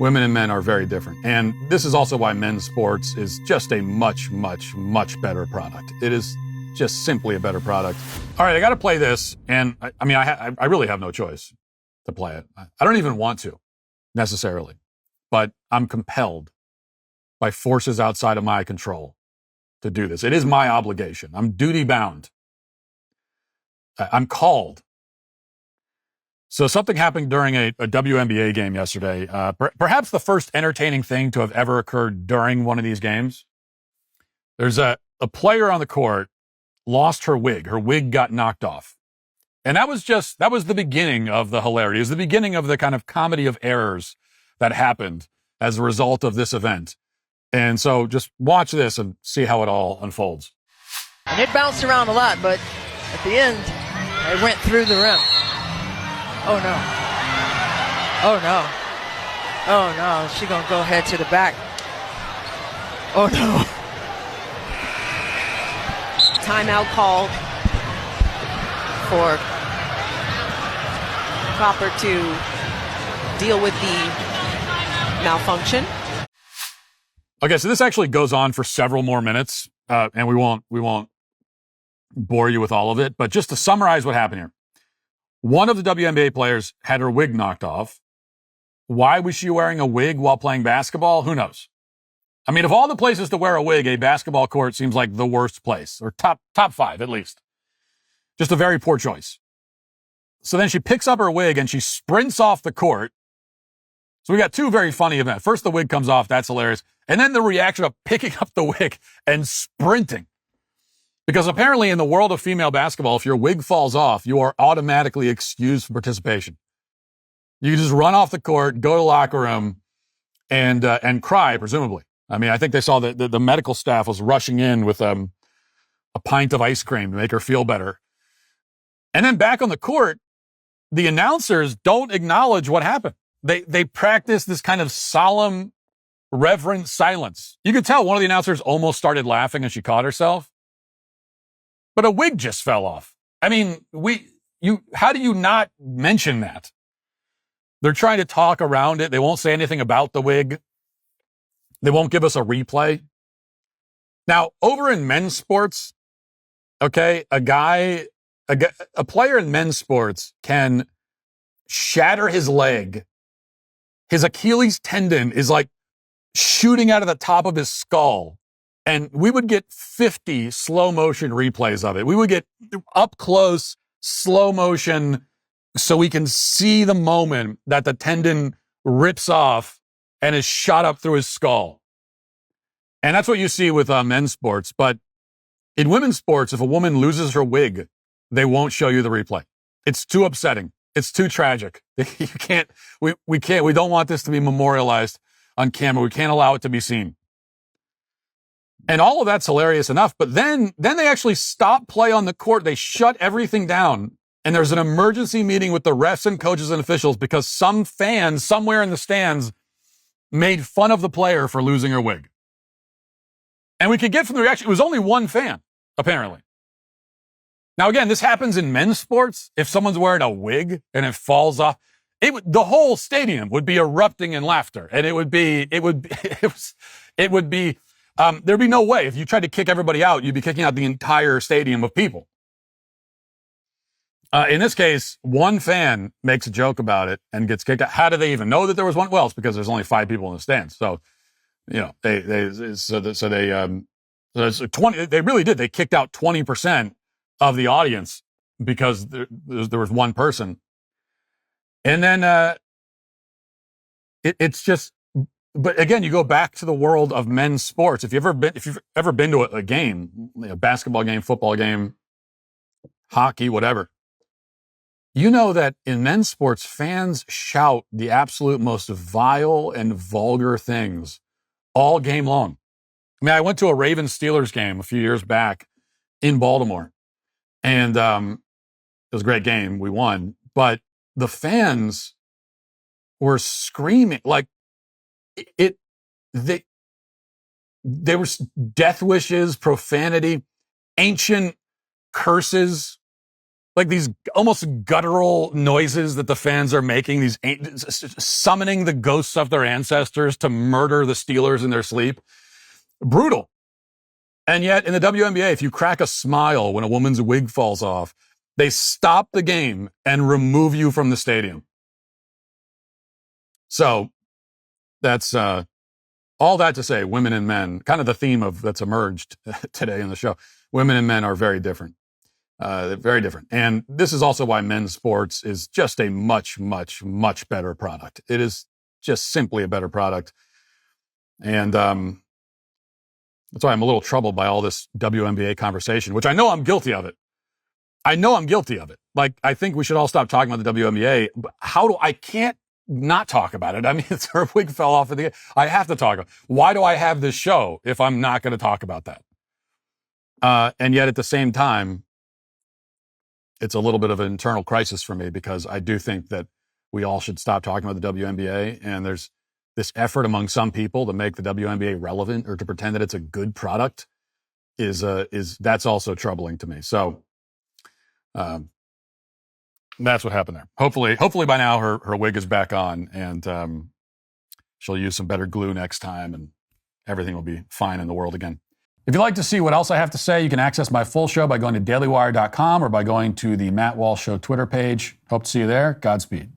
Women and men are very different. And this is also why men's sports is just a much, much, much better product. It is just simply a better product. All right, I got to play this. And I really have no choice to play it. I don't even want to necessarily, but I'm compelled by forces outside of my control to do this. It is my obligation. I'm duty bound. I'm called. So something happened during a WNBA game yesterday. Perhaps the first entertaining thing to have ever occurred during one of these games. There's a player on the court lost her wig. Her wig got knocked off. And that was the beginning of the hilarity. It was the beginning of the kind of comedy of errors that happened as a result of this event. And so just watch this and see how it all unfolds. And it bounced around a lot, but at the end, it went through the rim. Oh, no. Oh, no. Oh, no. She's going to go head to the back. Oh, no. Timeout called for Copper to deal with the malfunction. Okay, so this actually goes on for several more minutes, and we won't bore you with all of it. But just to summarize what happened here. One of the WNBA players had her wig knocked off. Why was she wearing a wig while playing basketball? Who knows? I mean, of all the places to wear a wig, a basketball court seems like the worst place, or top 5 at least. Just a very poor choice. So then she picks up her wig and she sprints off the court. So we got two very funny events. First, the wig comes off. That's hilarious. And then the reaction of picking up the wig and sprinting. Because apparently in the world of female basketball, if your wig falls off, you are automatically excused from participation. You just run off the court, go to the locker room, and cry, presumably. I mean, I think they saw that the medical staff was rushing in with a pint of ice cream to make her feel better. And then back on the court, the announcers don't acknowledge what happened. They practice this kind of solemn, reverent silence. You could tell one of the announcers almost started laughing and she caught herself. But a wig just fell off. I mean, how do you not mention that? They're trying to talk around it. They won't say anything about the wig. They won't give us a replay. Now, over in men's sports, okay, a player in men's sports can shatter his leg. His Achilles tendon is like shooting out of the top of his skull. And we would get 50 slow motion replays of it. We would get up close, slow motion, so we can see the moment that the tendon rips off and is shot up through his skull. And that's what you see with men's sports. But in women's sports, if a woman loses her wig, they won't show you the replay. It's too upsetting. It's too tragic. We don't want this to be memorialized on camera. We can't allow it to be seen. And all of that's hilarious enough. But then they actually stop play on the court. They shut everything down. And there's an emergency meeting with the refs and coaches and officials because some fan somewhere in the stands made fun of the player for losing her wig. And we could get from the reaction, it was only one fan, apparently. Now, again, this happens in men's sports. If someone's wearing a wig and it falls off, the whole stadium would be erupting in laughter. And there'd be no way. If you tried to kick everybody out, you'd be kicking out the entire stadium of people. In this case, one fan makes a joke about it and gets kicked out. How do they even know that there was one? Well, it's because there's only 5 people in the stands. So, you know, they really did. They kicked out 20% of the audience because there was one person. And then, it's just, but again, you go back to the world of men's sports. If you've ever been to a game, a basketball game, football game, hockey, whatever, you know that in men's sports, fans shout the absolute most vile and vulgar things all game long. I mean, I went to a Ravens-Steelers game a few years back in Baltimore, and it was a great game. We won, but the fans were screaming like they were death wishes, profanity, ancient curses. like these almost guttural noises that the fans are making, these summoning the ghosts of their ancestors to murder the Steelers in their sleep. Brutal. And yet in the WNBA, if you crack a smile when a woman's wig falls off, they stop the game and remove you from the stadium. So that's all that to say, women and men, kind of the theme of that's emerged today in the show. Women and men are very different. Very different. And this is also why men's sports is just a much, much, much better product. It is just simply a better product. And that's why I'm a little troubled by all this WNBA conversation, which I know I'm guilty of it. I know I'm guilty of it. Like, I think we should all stop talking about the WNBA. But I can't not talk about it. I mean, it's her wig fell off at the game. I have to talk about it. Why do I have this show if I'm not going to talk about that? And yet at the same time, it's a little bit of an internal crisis for me because I do think that we all should stop talking about the WNBA. And there's this effort among some people to make the WNBA relevant or to pretend that it's a good product is that's also troubling to me. So, that's what happened there. Hopefully by now her wig is back on and, she'll use some better glue next time and everything will be fine in the world again. If you'd like to see what else I have to say, you can access my full show by going to dailywire.com or by going to the Matt Walsh Show Twitter page. Hope to see you there. Godspeed.